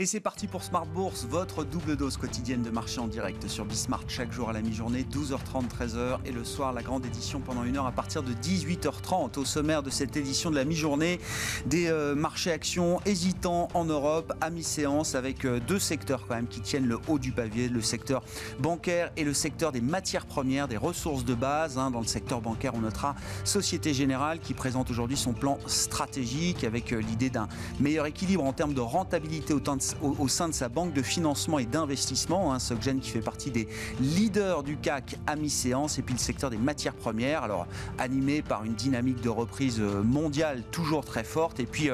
Et c'est parti pour Smart Bourse, votre double dose quotidienne de marché en direct sur Bismart chaque jour à la mi-journée, 12h30, 13h et le soir la grande édition pendant 1 heure à partir de 18h30. Au sommaire de cette édition de la mi-journée, des marchés actions hésitants en Europe à mi-séance avec deux secteurs quand même qui tiennent le haut du pavé, le secteur bancaire et le secteur des matières premières, des ressources de base. Dans le secteur bancaire, on notera Société Générale qui présente aujourd'hui son plan stratégique avec l'idée d'un meilleur équilibre en termes de rentabilité au sein de sa banque de financement et d'investissement, SocGen qui fait partie des leaders du CAC à mi-séance, et puis le secteur des matières premières, alors animé par une dynamique de reprise mondiale toujours très forte, et puis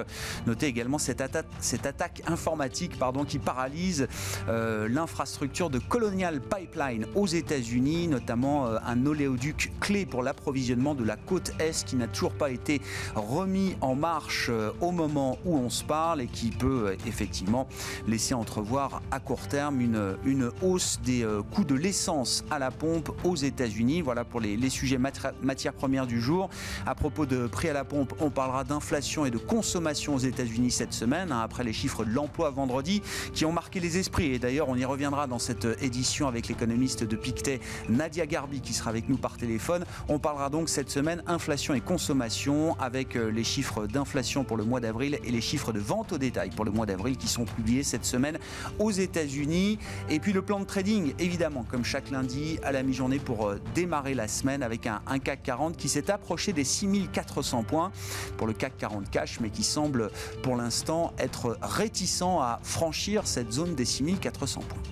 notez également cette attaque informatique qui paralyse l'infrastructure de Colonial Pipeline aux États-Unis, notamment un oléoduc clé pour l'approvisionnement de la côte Est qui n'a toujours pas été remis en marche au moment où on se parle et qui peut effectivement laisser entrevoir à court terme une hausse des coûts de l'essence à la pompe aux États-Unis. Voilà pour les sujets matières premières du jour. À propos de prix à la pompe, on parlera d'inflation et de consommation aux États-Unis cette semaine, après les chiffres de l'emploi vendredi qui ont marqué les esprits. Et d'ailleurs, on y reviendra dans cette édition avec l'économiste de Pictet, Nadia Garbi, qui sera avec nous par téléphone. On parlera donc cette semaine inflation et consommation avec les chiffres d'inflation pour le mois d'avril et les chiffres de vente au détail pour le mois d'avril qui sont publiés cette semaine aux États-Unis. Et puis le plan de trading, évidemment, comme chaque lundi à la mi-journée pour démarrer la semaine avec un CAC 40 qui s'est approché des 6400 points pour le CAC 40 cash, mais qui semble pour l'instant être réticent à franchir cette zone des 6400 points.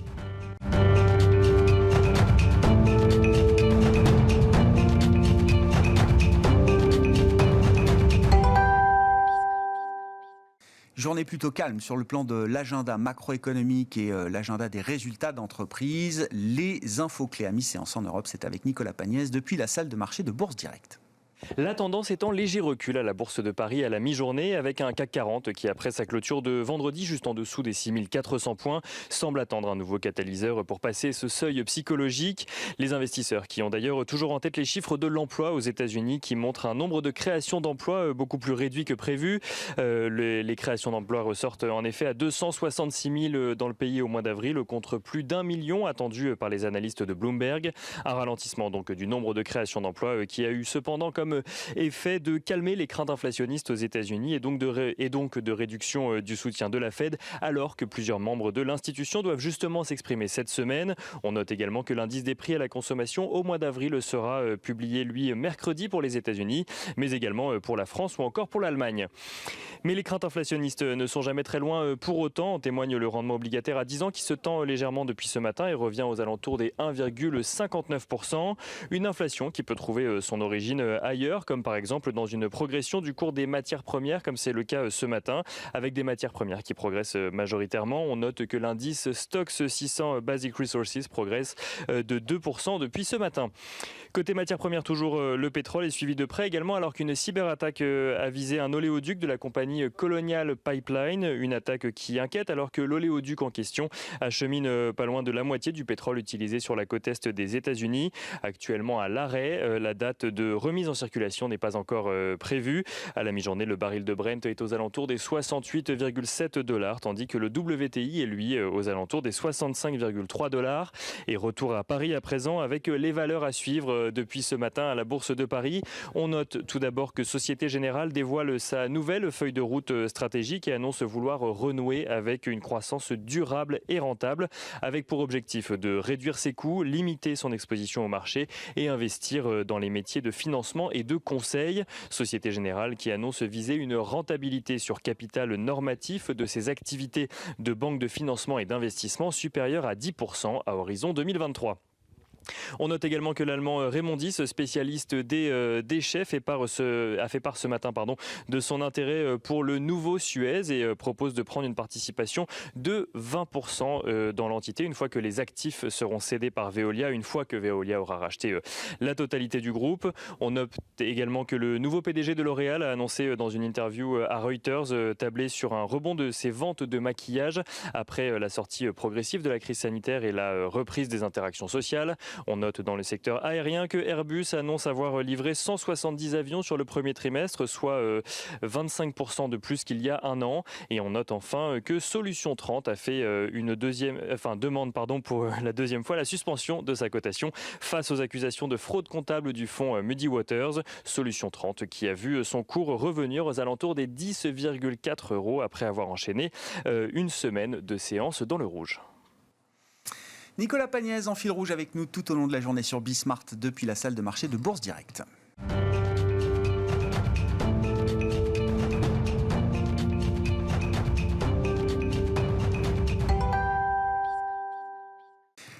Journée plutôt calme sur le plan de l'agenda macroéconomique et l'agenda des résultats d'entreprise. Les infos clés à mi-séance en Europe, c'est avec Nicolas Pagnès depuis la salle de marché de Bourse Direct. La tendance est en léger recul à la Bourse de Paris à la mi-journée avec un CAC 40 qui, après sa clôture de vendredi juste en dessous des 6400 points, semble attendre un nouveau catalyseur pour passer ce seuil psychologique. Les investisseurs qui ont d'ailleurs toujours en tête les chiffres de l'emploi aux États-Unis qui montrent un nombre de créations d'emplois beaucoup plus réduit que prévu. Les créations d'emplois ressortent en effet à 266 000 dans le pays au mois d'avril contre plus d'1 million attendu par les analystes de Bloomberg. Un ralentissement donc du nombre de créations d'emplois qui a eu cependant comme effet de calmer les craintes inflationnistes aux États-Unis et donc de réduction du soutien de la Fed, alors que plusieurs membres de l'institution doivent justement s'exprimer cette semaine. On note également que l'indice des prix à la consommation au mois d'avril sera publié, lui, mercredi pour les États-Unis, mais également pour la France ou encore pour l'Allemagne. Mais les craintes inflationnistes ne sont jamais très loin pour autant. En témoigne le rendement obligataire à 10 ans qui se tend légèrement depuis ce matin et revient aux alentours des 1,59%. Une inflation qui peut trouver son origine ailleurs, comme par exemple dans une progression du cours des matières premières, comme c'est le cas ce matin, avec des matières premières qui progressent majoritairement. On note que l'indice Stoxx 600 Basic Resources progresse de 2% depuis ce matin. Côté matières premières, toujours le pétrole est suivi de près également, alors qu'une cyberattaque a visé un oléoduc de la compagnie Colonial Pipeline, une attaque qui inquiète alors que l'oléoduc en question achemine pas loin de la moitié du pétrole utilisé sur la côte est des États-Unis. Actuellement à l'arrêt, la date de remise en circulation n'est pas encore prévue. À la mi-journée, le baril de Brent est aux alentours des 68,7 $, tandis que le WTI est lui aux alentours des 65,3 $. Et retour à Paris à présent avec les valeurs à suivre depuis ce matin à la Bourse de Paris. On note tout d'abord que Société Générale dévoile sa nouvelle feuille de route stratégique et annonce vouloir renouer avec une croissance durable et rentable, avec pour objectif de réduire ses coûts, limiter son exposition au marché et investir dans les métiers de financement et de conseil. Société Générale qui annonce viser une rentabilité sur capital normatif de ses activités de banque de financement et d'investissement supérieure à 10% à horizon 2023. On note également que l'allemand Remondis, spécialiste des déchets, a fait part ce matin de son intérêt pour le nouveau Suez et propose de prendre une participation de 20% dans l'entité une fois que les actifs seront cédés par Veolia, une fois que Veolia aura racheté la totalité du groupe. On note également que le nouveau PDG de L'Oréal a annoncé dans une interview à Reuters tabler sur un rebond de ses ventes de maquillage après la sortie progressive de la crise sanitaire et la reprise des interactions sociales. On note dans le secteur aérien que Airbus annonce avoir livré 170 avions sur le premier trimestre, soit 25% de plus qu'il y a un an. Et on note enfin que Solution 30 a fait demande pour la deuxième fois la suspension de sa cotation face aux accusations de fraude comptable du fonds Muddy Waters. Solution 30 qui a vu son cours revenir aux alentours des 10,4 € après avoir enchaîné une semaine de séance dans le rouge. Nicolas Pagnès en fil rouge avec nous tout au long de la journée sur Bismart depuis la salle de marché de Bourse Direct.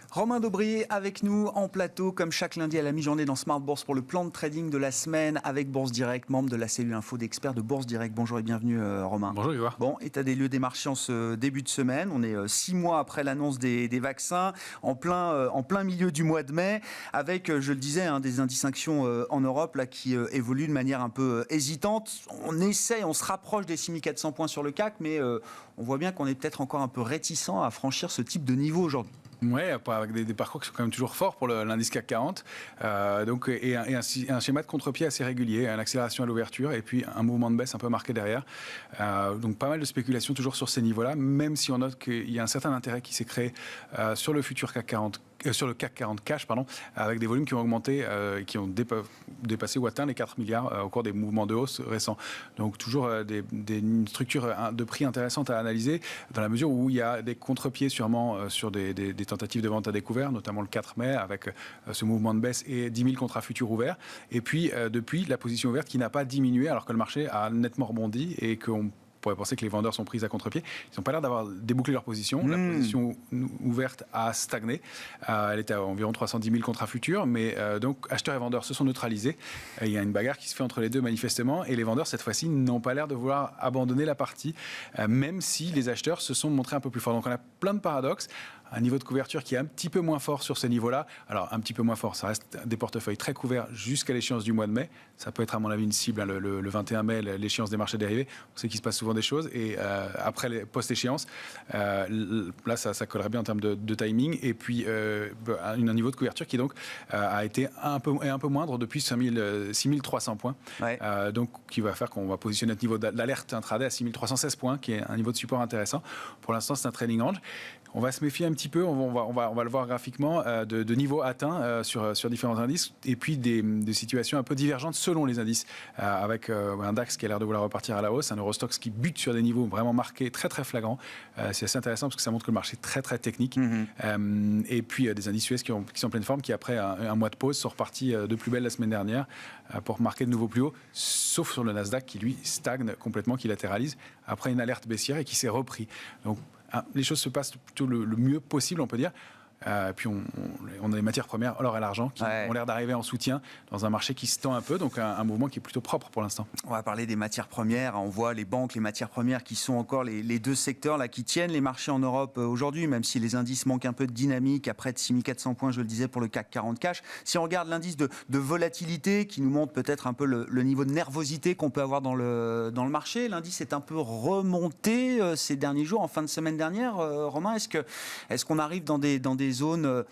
Romain Daubrier avec nous en plateau, comme chaque lundi à la mi-journée dans Smart Bourse pour le plan de trading de la semaine avec Bourse Direct, membre de la cellule info d'experts de Bourse Direct. Bonjour et bienvenue Romain. Bonjour Yves. Bon, état des lieux des marchés en ce début de semaine. On est 6 mois après l'annonce des vaccins, en plein milieu du mois de mai, avec, je le disais, des indices actions en Europe là, qui évoluent de manière un peu hésitante. On se rapproche des 6400 points sur le CAC, mais on voit bien qu'on est peut-être encore un peu réticent à franchir ce type de niveau aujourd'hui. Oui, avec des parcours qui sont quand même toujours forts pour l'indice CAC 40, et un schéma de contre-pied assez régulier, une accélération à l'ouverture et puis un mouvement de baisse un peu marqué derrière. Donc pas mal de spéculations toujours sur ces niveaux-là, même si on note qu'il y a un certain intérêt qui s'est créé sur le futur CAC 40. Sur le CAC 40 cash, avec des volumes qui ont augmenté, qui ont dépassé ou atteint les 4 milliards au cours des mouvements de hausse récents. Donc toujours des structures de prix intéressantes à analyser, dans la mesure où il y a des contre-pieds sûrement sur des tentatives de vente à découvert, notamment le 4 mai, avec ce mouvement de baisse et 10 000 contrats futurs ouverts. Et puis, depuis, la position ouverte qui n'a pas diminué, alors que le marché a nettement rebondi et qu'on pourrait penser que les vendeurs sont pris à contre-pied. Ils n'ont pas l'air d'avoir débouclé leur position. La position ouverte a stagné. Elle était à environ 310 000 contrats futurs, mais donc acheteurs et vendeurs se sont neutralisés. Il y a une bagarre qui se fait entre les deux manifestement, et les vendeurs cette fois-ci n'ont pas l'air de vouloir abandonner la partie, même si les acheteurs se sont montrés un peu plus forts. Donc on a plein de paradoxes. Un niveau de couverture qui est un petit peu moins fort sur ce niveau-là. Alors, un petit peu moins fort, ça reste des portefeuilles très couverts jusqu'à l'échéance du mois de mai. Ça peut être, à mon avis, une cible, le 21 mai, l'échéance des marchés dérivés. On sait qu'il se passe souvent des choses. Et après, post-échéance, là, ça collerait bien en termes de timing. Et puis, un niveau de couverture qui, donc, a été un peu moindre depuis 6300 points. Ouais. Donc, qui va faire qu'on va positionner notre niveau d'alerte intraday à 6316 points, qui est un niveau de support intéressant. Pour l'instant, c'est un trading range. On va se méfier un petit peu, on va le voir graphiquement, de niveaux atteints sur différents indices, et puis des situations un peu divergentes selon les indices, avec un DAX qui a l'air de vouloir repartir à la hausse, un Eurostoxx qui bute sur des niveaux vraiment marqués, très très flagrants. C'est assez intéressant parce que ça montre que le marché est très très technique. Et puis des indices US qui sont en pleine forme, qui après un mois de pause sont repartis de plus belle la semaine dernière pour marquer de nouveaux plus hauts, sauf sur le Nasdaq qui lui stagne complètement, qui latéralise après une alerte baissière et qui s'est repris. Donc les choses se passent plutôt le mieux possible, on peut dire. Puis on a les matières premières, l'or et l'argent, qui ont l'air d'arriver en soutien dans un marché qui se tend un peu, donc un mouvement qui est plutôt propre pour l'instant. On va parler des matières premières. On voit les banques, les matières premières qui sont encore les deux secteurs là, qui tiennent les marchés en Europe aujourd'hui, même si les indices manquent un peu de dynamique, à près de 6400 points, je le disais, pour le CAC 40 cash. Si on regarde l'indice de volatilité, qui nous montre peut-être un peu le niveau de nervosité qu'on peut avoir dans le marché, l'indice est un peu remonté ces derniers jours, en fin de semaine dernière. Romain, est-ce qu'on arrive dans des zones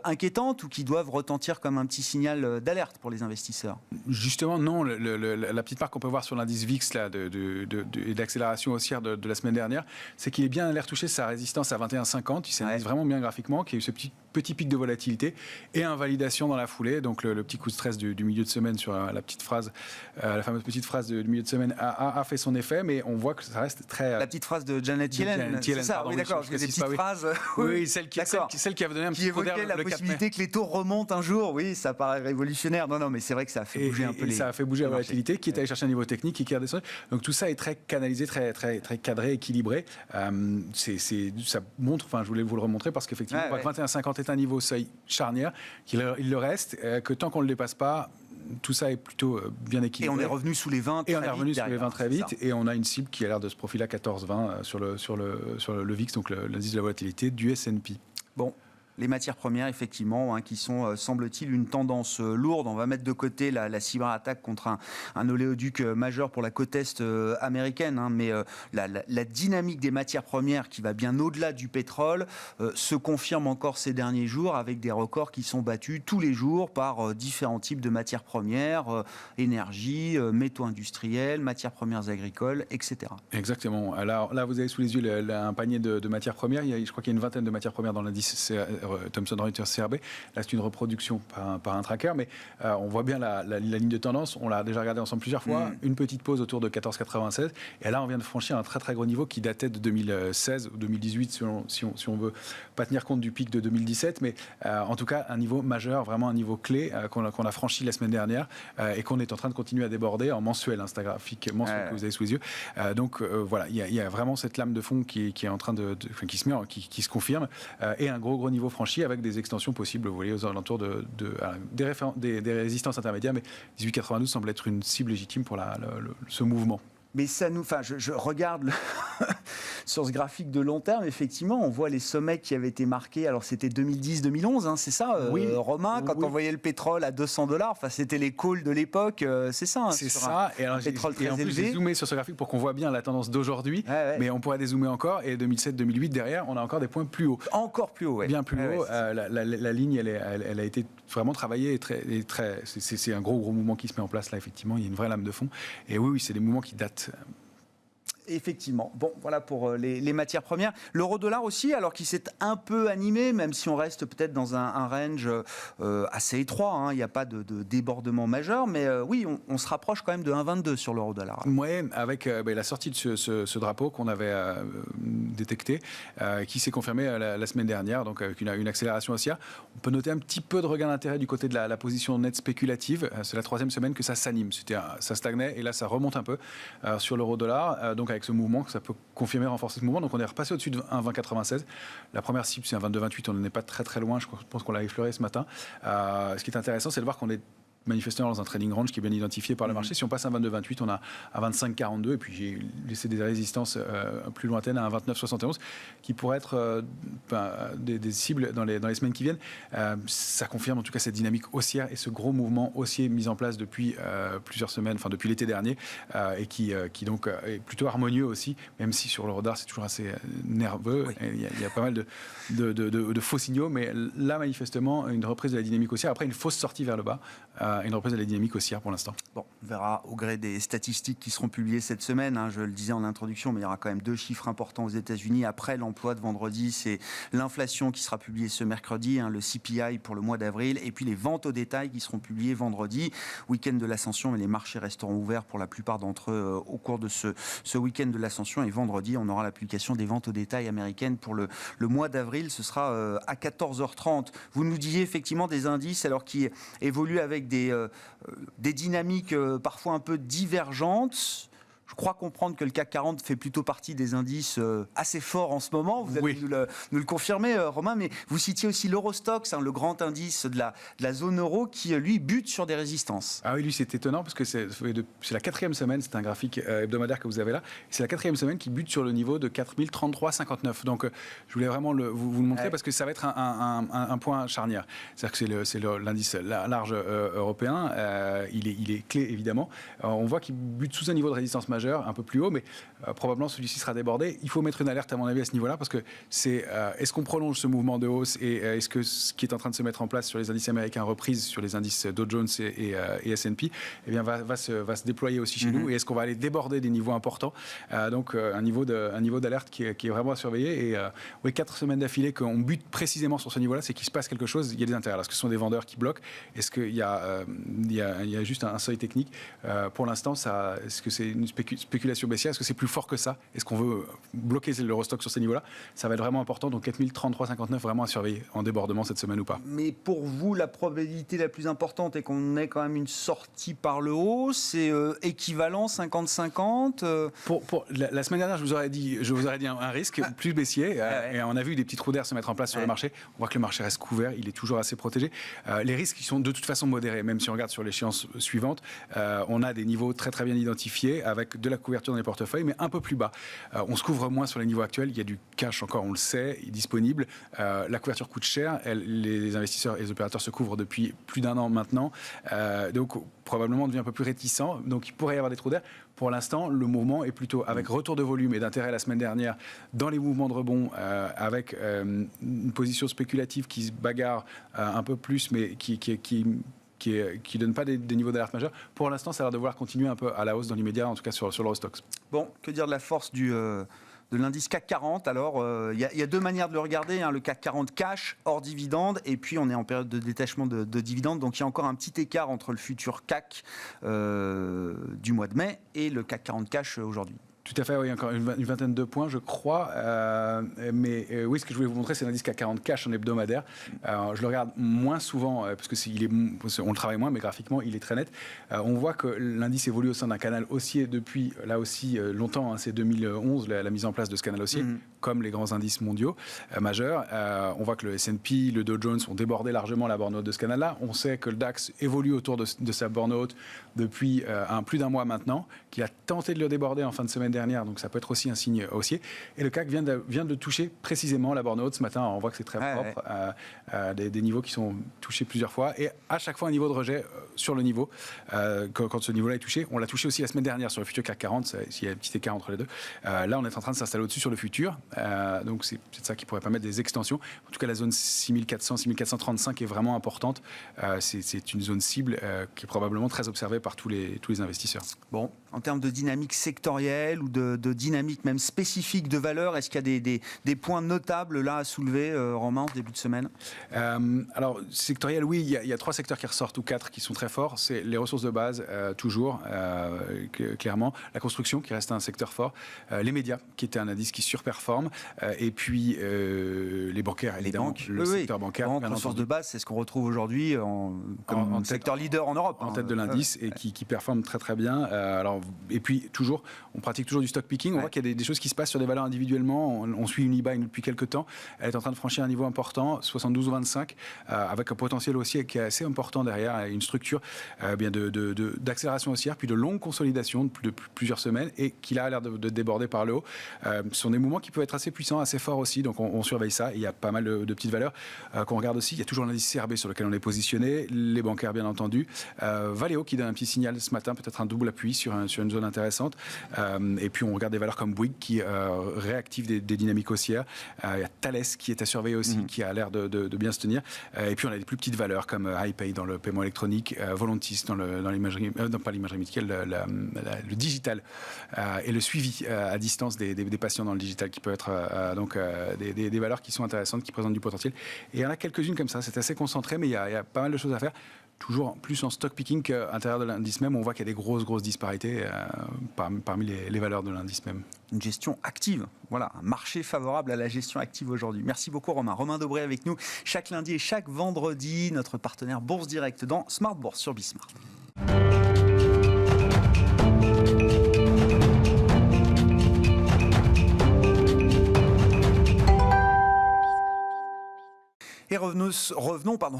inquiétantes ou qui doivent retentir comme un petit signal d'alerte pour les investisseurs? Justement, non. La petite marque qu'on peut voir sur l'indice VIX là, d'accélération haussière de la semaine dernière, c'est qu'il est bien l'air touché sa résistance à 21,50. Il s'analyse vraiment bien graphiquement, qu'il y a eu ce petit pic de volatilité et invalidation dans la foulée. Donc le petit coup de stress du milieu de semaine sur la fameuse petite phrase du milieu de semaine a fait son effet, mais on voit que ça reste très... La petite phrase de Janet Yellen, c'est ça, oui d'accord, parce que des petites phrases... Oui, celle qui avait donné un petit coup d'air la possibilité que les taux remontent un jour, oui, ça paraît révolutionnaire. Non, mais c'est vrai que ça a fait bouger un peu les... Ça a fait bouger la volatilité, qui est allé chercher un niveau technique et qui a redescendu. Donc tout ça est très canalisé, très, très, très cadré, équilibré. Ça montre, je voulais vous le remontrer parce qu'effectivement, 21,50 est un niveau seuil charnière, il le reste, que tant qu'on ne le dépasse pas, tout ça est plutôt bien équilibré. Et on est revenu sous les 20 très vite. Et on est revenu sous les 20 très vite. Et on a une cible qui a l'air de se profiler à 14,20 sur le VIX, donc l'indice de la volatilité du S&P. Bon. Les matières premières, effectivement, qui sont, semble-t-il, une tendance lourde. On va mettre de côté la cyberattaque contre un oléoduc majeur pour la côte est américaine, mais la dynamique des matières premières qui va bien au-delà du pétrole se confirme encore ces derniers jours avec des records qui sont battus tous les jours par différents types de matières premières, énergie, métaux industriels, matières premières agricoles, etc. Exactement. Alors là, vous avez sous les yeux un panier de matières premières. Je crois qu'il y a une vingtaine de matières premières dans l'indice Thomson Reuters CRB. Là, c'est une reproduction par un tracker, mais on voit bien la ligne de tendance. On l'a déjà regardé ensemble plusieurs fois. Une petite pause autour de 14,96. Et là, on vient de franchir un très très gros niveau qui datait de 2016 ou 2018, si on veut pas tenir compte du pic de 2017. Mais en tout cas, un niveau majeur, vraiment un niveau clé qu'on a franchi la semaine dernière et qu'on est en train de continuer à déborder en mensuel, c'est un graphique mensuel que vous avez sous les yeux. Donc voilà, il y a vraiment cette lame de fond qui est en train qui se confirme et un gros niveau franchi avec des extensions possibles, vous voyez, aux alentours des résistances intermédiaires, mais 18,92 semble être une cible légitime pour ce mouvement. Mais ça nous, je regarde sur ce graphique de long terme, effectivement, on voit les sommets qui avaient été marqués. Alors c'était 2010-2011, c'est ça, Romain, quand on voyait le pétrole à $200. Enfin, c'était les calls de l'époque, c'est ça. C'est ça. Et alors, pétrole très élevé. J'ai zoomé sur ce graphique pour qu'on voit bien la tendance d'aujourd'hui, mais on pourrait dézoomer encore. Et 2007-2008 derrière, on a encore des points plus hauts. Encore plus haut, bien plus haut. La ligne, elle a été vraiment travaillée. C'est un gros mouvement qui se met en place là. Effectivement, il y a une vraie lame de fond. Et oui, c'est des mouvements qui datent. Effectivement. Bon, voilà pour les matières premières. L'euro-dollar aussi, alors qu'il s'est un peu animé, même si on reste peut-être dans un range assez étroit. Il n'y a pas de débordement majeur, mais oui, on se rapproche quand même de 1,22 sur l'euro-dollar. Oui, avec la sortie de ce drapeau qu'on avait détecté, qui s'est confirmé la semaine dernière, donc avec une accélération haussière. On peut noter un petit peu de regain d'intérêt du côté de la position nette spéculative. C'est la troisième semaine que ça s'anime. Ça stagnait et là, ça remonte un peu sur l'euro-dollar. Donc avec ce mouvement, ça peut confirmer, renforcer ce mouvement. Donc on est repassé au-dessus de 1,2096. La première cible, c'est un 22,28. On n'en est pas très loin. Je pense qu'on l'a effleuré ce matin. Ce qui est intéressant, c'est de voir qu'on est manifestement dans un trading range qui est bien identifié par le marché. Si on passe à 22,28, on a à 25,42 et puis j'ai laissé des résistances plus lointaines à 29,71 qui pourraient être des cibles dans les semaines qui viennent. Ça confirme en tout cas cette dynamique haussière et ce gros mouvement haussier mis en place depuis plusieurs semaines, enfin depuis l'été dernier et qui donc est plutôt harmonieux aussi, même si sur le radar c'est toujours assez nerveux. Oui. Il y a pas mal de faux signaux, mais là manifestement une reprise de la dynamique haussière, après une fausse sortie vers le bas. Une reprise de la dynamique haussière pour l'instant. Bon, on verra au gré des statistiques qui seront publiées cette semaine. Je le disais en introduction, mais il y aura quand même 2 chiffres importants aux États-Unis. Après l'emploi de vendredi, c'est l'inflation qui sera publiée ce mercredi, le CPI pour le mois d'avril, et puis les ventes au détail qui seront publiées vendredi. Week-end de l'Ascension, mais les marchés resteront ouverts pour la plupart d'entre eux au cours de ce week-end de l'Ascension. Et vendredi, on aura la publication des ventes au détail américaines pour le mois d'avril. Ce sera à 14h30. Vous nous disiez effectivement des indices alors qui évoluent avec des dynamiques parfois un peu divergentes. Je crois comprendre que le CAC 40 fait plutôt partie des indices assez forts en ce moment. Vous allez nous le confirmer, Romain, mais vous citiez aussi l'Eurostoxx, le grand indice de la zone euro qui, lui, bute sur des résistances. Ah oui, lui, c'est étonnant parce que c'est la 4e semaine, c'est un graphique hebdomadaire que vous avez là, c'est la 4e semaine qui bute sur le niveau de 4033,59. Donc, je voulais vraiment vous le montrer parce que ça va être un point charnière. C'est-à-dire que c'est l'indice large européen, il est clé, évidemment. On voit qu'il bute sous un niveau de résistance majeure, un peu plus haut, mais probablement celui-ci sera débordé. Il faut mettre une alerte, à mon avis, à ce niveau-là, parce que est-ce qu'on prolonge ce mouvement de hausse et est-ce que ce qui est en train de se mettre en place sur les indices américains, reprise sur les indices Dow Jones et S&P, eh bien, va se déployer aussi chez nous, et est-ce qu'on va aller déborder des niveaux importants, donc un niveau d'alerte qui est vraiment à surveiller. Et 4 semaines d'affilée qu'on bute précisément sur ce niveau-là, c'est qu'il se passe quelque chose, il y a des intérêts. Est-ce que ce sont des vendeurs qui bloquent? Est-ce qu'il y a juste un seuil technique? Pour l'instant, est-ce que c'est une spéculation baissière? Est-ce que c'est plus fort que ça? Est-ce qu'on veut bloquer l'Eurostoxx sur ces niveaux-là? Ça va être vraiment important. Donc 4033,59 vraiment à surveiller en débordement cette semaine ou pas. Mais pour vous, la probabilité la plus importante est qu'on ait quand même une sortie par le haut. C'est équivalent 50-50 Pour la semaine dernière, je vous aurais dit un risque plus baissier. Et on a vu des petits trous d'air se mettre en place sur le marché. On voit que le marché reste couvert. Il est toujours assez protégé. Les risques ils sont de toute façon modérés. Même si on regarde sur l'échéance suivante, on a des niveaux très très bien identifiés avec de la couverture dans les portefeuilles, mais un peu plus bas. On se couvre moins sur les niveaux actuels. Il y a du cash encore, on le sait, disponible. La couverture coûte cher. Les investisseurs et les opérateurs se couvrent depuis plus d'1 an maintenant. Donc, probablement, on devient un peu plus réticent. Donc, il pourrait y avoir des trous d'air. Pour l'instant, le mouvement est plutôt avec retour de volume et d'intérêt la semaine dernière dans les mouvements de rebond, avec une position spéculative qui se bagarre un peu plus, mais qui ne donne pas des niveaux d'alerte majeurs. Pour l'instant, ça a l'air de vouloir continuer un peu à la hausse dans l'immédiat, en tout cas sur l'Eurostoxx. Bon, que dire de la force de l'indice CAC 40? Alors, il y a deux manières de le regarder, le CAC 40 cash, hors dividende, et puis on est en période de détachement de dividendes, donc il y a encore un petit écart entre le futur CAC du mois de mai et le CAC 40 cash aujourd'hui. Tout à fait, oui, encore une vingtaine de points, je crois. Oui, ce que je voulais vous montrer, c'est l'indice CAC 40 cash en hebdomadaire. Je le regarde moins souvent, parce on le travaille moins, mais graphiquement, il est très net. On voit que l'indice évolue au sein d'un canal haussier depuis, là aussi, longtemps. C'est 2011, la mise en place de ce canal haussier, comme les grands indices mondiaux majeurs. On voit que le S&P, le Dow Jones ont débordé largement la borne haute de ce canal-là. On sait que le DAX évolue autour de sa borne haute depuis plus d'1 mois maintenant, qu'il a tenté de le déborder en fin de semaine dernière, donc ça peut être aussi un signe haussier. Et le CAC vient de toucher précisément la borne haute ce matin. On voit que c'est très propre, des niveaux qui sont touchés plusieurs fois, et à chaque fois un niveau de rejet sur le niveau. Quand ce niveau-là est touché, on l'a touché aussi la semaine dernière sur le futur CAC 40, il y a un petit écart entre les deux. Là, on est en train de s'installer au-dessus sur le futur, donc c'est ça qui pourrait permettre des extensions. En tout cas, la zone 6400, 6435 est vraiment importante. C'est une zone cible qui est probablement très observée par tous les investisseurs. Bon, en termes de dynamique sectorielle ou de dynamique même spécifique de valeur, est-ce qu'il y a des points notables là à soulever, Romain, en début de semaine? Alors, sectoriel, oui, il y a 3 secteurs qui ressortent, ou 4 qui sont très forts. C'est les ressources de base, toujours, clairement. La construction, qui reste un secteur fort. Les médias, qui était un indice qui surperforme. Et puis, les bancaires, évidemment. Le secteur bancaire. Ressources de base, c'est ce qu'on retrouve aujourd'hui comme secteur leader en Europe. En tête de l'indice, et qui performe très très bien. Et puis, toujours, on pratique toujours du stock picking. On voit qu'il y a des choses qui se passent sur des valeurs individuellement. On suit Unibail depuis quelques temps. Elle est en train de franchir un niveau important, 72 ou 25, avec un potentiel haussier qui est assez important derrière, une structure d'accélération haussière, puis de longue consolidation de plusieurs semaines, et qui a l'air de déborder par le haut. Ce sont des mouvements qui peuvent être assez puissants, assez forts aussi, donc on surveille ça. Et il y a pas mal de petites valeurs qu'on regarde aussi. Il y a toujours l'indice CRB sur lequel on est positionné, les bancaires bien entendu. Valeo qui donne un petit signal ce matin, peut-être un double appui sur une zone intéressante. Et puis on regarde des valeurs comme Bouygues qui réactivent des dynamiques haussières. Il y a Thales qui est à surveiller aussi, qui a l'air de bien se tenir. Et puis on a des plus petites valeurs comme iPay dans le paiement électronique, Volantis dans l'imagerie, pas l'imagerie médicale, le digital, et le suivi à distance des patients dans le digital, qui peut être des valeurs qui sont intéressantes, qui présentent du potentiel. Et il y en a quelques-unes comme ça, c'est assez concentré, mais il y a pas mal de choses à faire. Toujours plus en stock picking qu'à l'intérieur de l'indice même. On voit qu'il y a des grosses disparités parmi les valeurs de l'indice même. Une gestion active, voilà, un marché favorable à la gestion active aujourd'hui. Merci beaucoup Romain. Romain Dobré avec nous chaque lundi et chaque vendredi, notre partenaire Bourse Direct dans Smart Bourse sur Bismart. Et revenons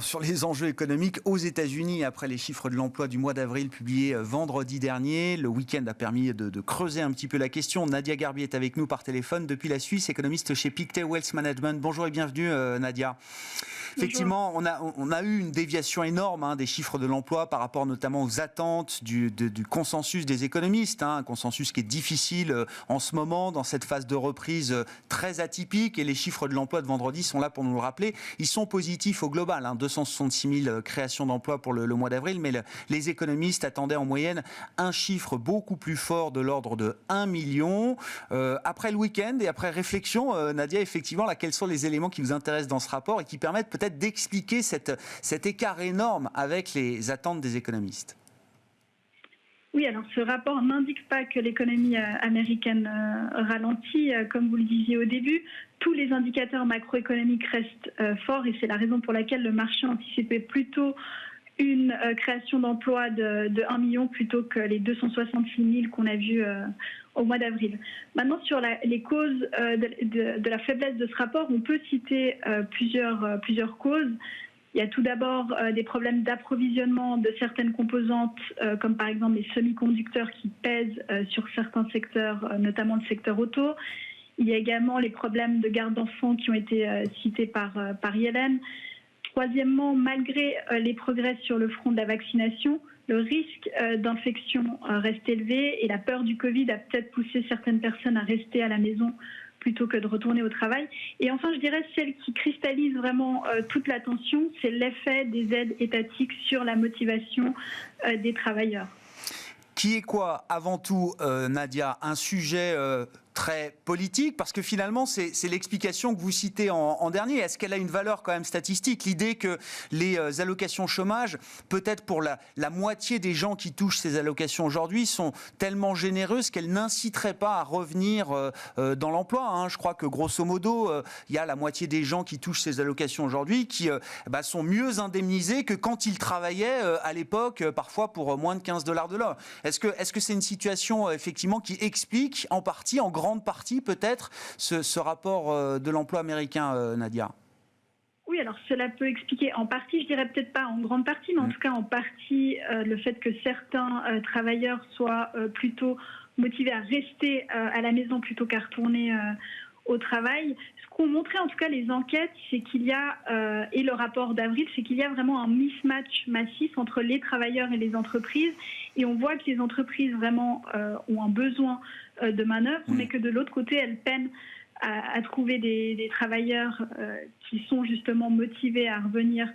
sur les enjeux économiques aux États-Unis après les chiffres de l'emploi du mois d'avril publiés vendredi dernier. Le week-end a permis de creuser un petit peu la question. Nadia Garbi est avec nous par téléphone depuis la Suisse, économiste chez Pictet Wealth Management. Bonjour et bienvenue Nadia. Effectivement, on a eu une déviation énorme des chiffres de l'emploi par rapport notamment aux attentes du consensus des économistes. Un consensus qui est difficile en ce moment, dans cette phase de reprise très atypique. Et les chiffres de l'emploi de vendredi sont là pour nous le rappeler. Ils sont positifs au global, 266 000 créations d'emplois pour le mois d'avril. Mais les économistes attendaient en moyenne un chiffre beaucoup plus fort de l'ordre de 1 million. Après le week-end et après réflexion, Nadia, effectivement, quels sont les éléments qui vous intéressent dans ce rapport et qui permettent peut-être d'expliquer cet écart énorme avec les attentes des économistes? Oui, alors ce rapport n'indique pas que l'économie américaine ralentit, comme vous le disiez au début. Tous les indicateurs macroéconomiques restent forts et c'est la raison pour laquelle le marché anticipait plutôt une création d'emplois de 1 million plutôt que les 266 000 qu'on a vus au mois d'avril. Maintenant, sur les causes de la faiblesse de ce rapport, on peut citer plusieurs causes. Il y a tout d'abord des problèmes d'approvisionnement de certaines composantes, comme par exemple les semi-conducteurs qui pèsent sur certains secteurs, notamment le secteur auto. Il y a également les problèmes de garde d'enfants qui ont été cités par Yellen. Troisièmement, malgré les progrès sur le front de la vaccination, le risque d'infection reste élevé et la peur du Covid a peut-être poussé certaines personnes à rester à la maison plutôt que de retourner au travail. Et enfin, je dirais, celle qui cristallise vraiment toute l'attention, c'est l'effet des aides étatiques sur la motivation des travailleurs. Qui est quoi, avant tout, Nadia, un sujet très politique, parce que finalement, c'est l'explication que vous citez en dernier. Est-ce qu'elle a une valeur quand même statistique? L'idée que les allocations chômage, peut-être pour la moitié des gens qui touchent ces allocations aujourd'hui, sont tellement généreuses qu'elles n'inciteraient pas à revenir dans l'emploi. Hein. Je crois que grosso modo, il y a la moitié des gens qui touchent ces allocations aujourd'hui qui sont mieux indemnisés que quand ils travaillaient à l'époque, parfois pour moins de $15 de l'heure. Est-ce que c'est une situation effectivement qui explique en partie, en grande partie peut-être, ce rapport de l'emploi américain, Nadia? Oui, alors cela peut expliquer en partie, je dirais peut-être pas en grande partie, mais en tout cas en partie le fait que certains travailleurs soient plutôt motivés à rester à la maison plutôt qu'à retourner au travail. Ce qu'ont montré en tout cas les enquêtes, c'est qu'il y a, et le rapport d'avril, c'est qu'il y a vraiment un mismatch massif entre les travailleurs et les entreprises. Et on voit que les entreprises vraiment ont un besoin de manœuvre, mais que de l'autre côté, elles peinent à trouver des travailleurs qui sont justement motivés à revenir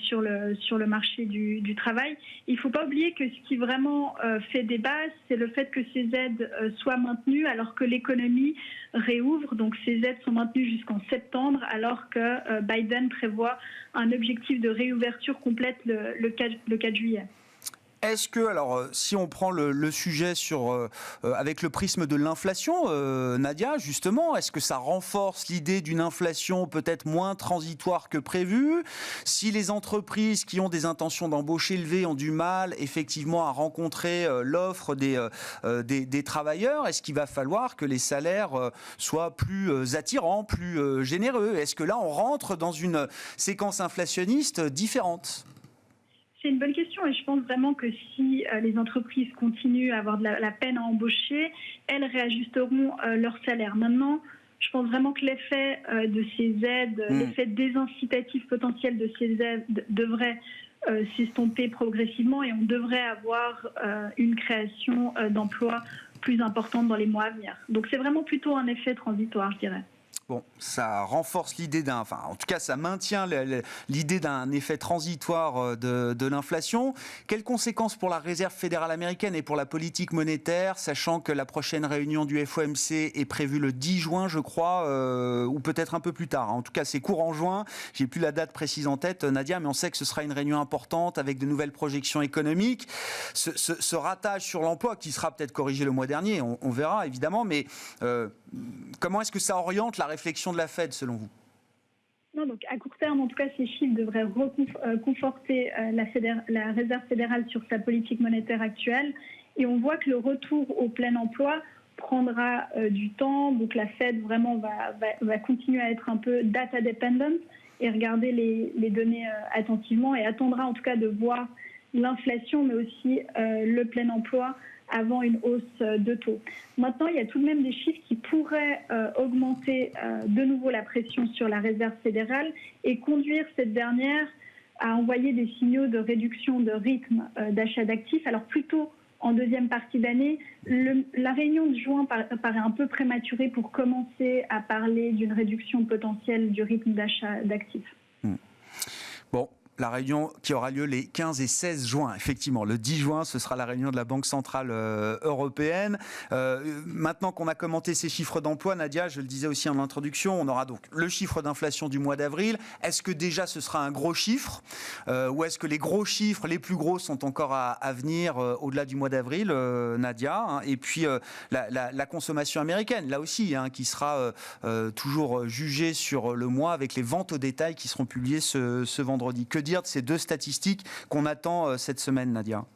sur le marché du travail. Il ne faut pas oublier que ce qui vraiment fait débat, c'est le fait que ces aides soient maintenues alors que l'économie réouvre. Donc ces aides sont maintenues jusqu'en septembre alors que Biden prévoit un objectif de réouverture complète le 4 juillet. Est-ce que, alors, si on prend le sujet avec le prisme de l'inflation, Nadia, justement, est-ce que ça renforce l'idée d'une inflation peut-être moins transitoire que prévu? Si les entreprises qui ont des intentions d'embauche élevées ont du mal, effectivement, à rencontrer l'offre des travailleurs, est-ce qu'il va falloir que les salaires soient plus attirants, plus généreux? Est-ce que là, on rentre dans une séquence inflationniste différente? C'est une bonne question et je pense vraiment que si les entreprises continuent à avoir de la peine à embaucher, elles réajusteront leur salaire. Maintenant, je pense vraiment que l'effet de ces aides, l'effet désincitatif potentiel de ces aides devrait s'estomper progressivement et on devrait avoir une création d'emplois plus importante dans les mois à venir. Donc c'est vraiment plutôt un effet transitoire, je dirais. Bon, ça renforce l'idée en tout cas, ça maintient l'idée d'un effet transitoire de l'inflation. Quelles conséquences pour la Réserve fédérale américaine et pour la politique monétaire, sachant que la prochaine réunion du FOMC est prévue le 10 juin, je crois, ou peut-être un peu plus tard. En tout cas, c'est courant juin. J'ai plus la date précise en tête, Nadia, mais on sait que ce sera une réunion importante avec de nouvelles projections économiques. Ce ratage sur l'emploi, qui sera peut-être corrigé le mois dernier, on verra évidemment, mais comment est-ce que ça oriente la réflexion de la Fed, selon vous? Non, donc à court terme, en tout cas, ces chiffres devraient conforter la Réserve fédérale sur sa politique monétaire actuelle. Et on voit que le retour au plein emploi prendra du temps. Donc la Fed vraiment va continuer à être un peu data dependent et regarder les données attentivement et attendra en tout cas de voir l'inflation, mais aussi le plein emploi avant une hausse de taux. Maintenant, il y a tout de même des chiffres qui pourraient augmenter de nouveau la pression sur la Réserve fédérale et conduire cette dernière à envoyer des signaux de réduction de rythme d'achat d'actifs. Alors plutôt en deuxième partie d'année, la réunion de juin paraît un peu prématurée pour commencer à parler d'une réduction potentielle du rythme d'achat d'actifs. Bon. La réunion qui aura lieu les 15 et 16 juin, effectivement. Le 10 juin, ce sera la réunion de la Banque Centrale Européenne. Maintenant qu'on a commenté ces chiffres d'emploi, Nadia, je le disais aussi en introduction, on aura donc le chiffre d'inflation du mois d'avril. Est-ce que déjà ce sera un gros chiffre ou est-ce que les gros chiffres, les plus gros, sont encore à venir au-delà du mois d'avril, Nadia, hein? Et puis la consommation américaine, là aussi, hein, qui sera toujours jugée sur le mois avec les ventes au détail qui seront publiées ce vendredi. Que dire de ces deux statistiques qu'on attend cette semaine, Nadia?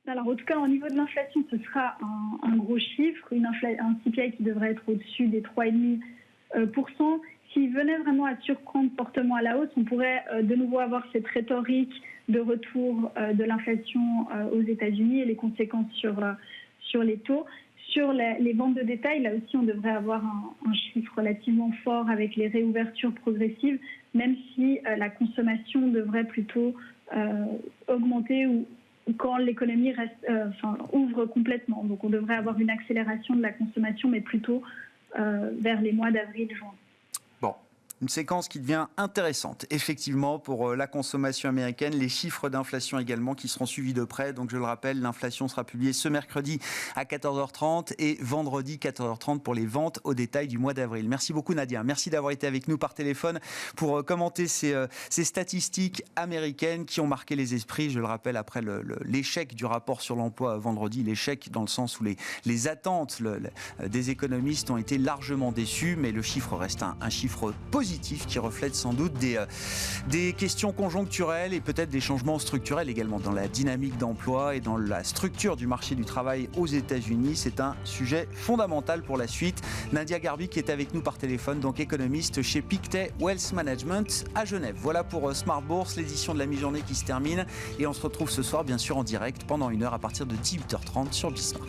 Alors, en tout cas, au niveau de l'inflation, ce sera un gros chiffre, un CPI qui devrait être au-dessus des 3,5%. s'il venait vraiment à surprendre fortement à la hausse, on pourrait de nouveau avoir cette rhétorique de retour de l'inflation aux États-Unis et les conséquences sur les taux. Sur les ventes de détail, là aussi, on devrait avoir un chiffre relativement fort avec les réouvertures progressives, même si la consommation devrait plutôt augmenter ou quand l'économie ouvre complètement. Donc on devrait avoir une accélération de la consommation, mais plutôt vers les mois d'avril-juin. Bon. Une séquence qui devient intéressante, effectivement, pour la consommation américaine. Les chiffres d'inflation également qui seront suivis de près. Donc, je le rappelle, l'inflation sera publiée ce mercredi à 14h30 et vendredi 14h30 pour les ventes au détail du mois d'avril. Merci beaucoup, Nadia. Merci d'avoir été avec nous par téléphone pour commenter ces statistiques américaines qui ont marqué les esprits. Je le rappelle, après l'échec du rapport sur l'emploi vendredi, l'échec dans le sens où les attentes des économistes ont été largement déçues, mais le chiffre reste un chiffre positif qui reflète sans doute des questions conjoncturelles et peut-être des changements structurels également dans la dynamique d'emploi et dans la structure du marché du travail aux États-Unis. C'est un sujet fondamental pour la suite. Nadia Garbi qui est avec nous par téléphone, donc économiste chez Pictet Wealth Management à Genève. Voilà pour Smart Bourse, l'édition de la mi-journée qui se termine et on se retrouve ce soir bien sûr en direct pendant 1 heure à partir de 18h30 sur Bismart.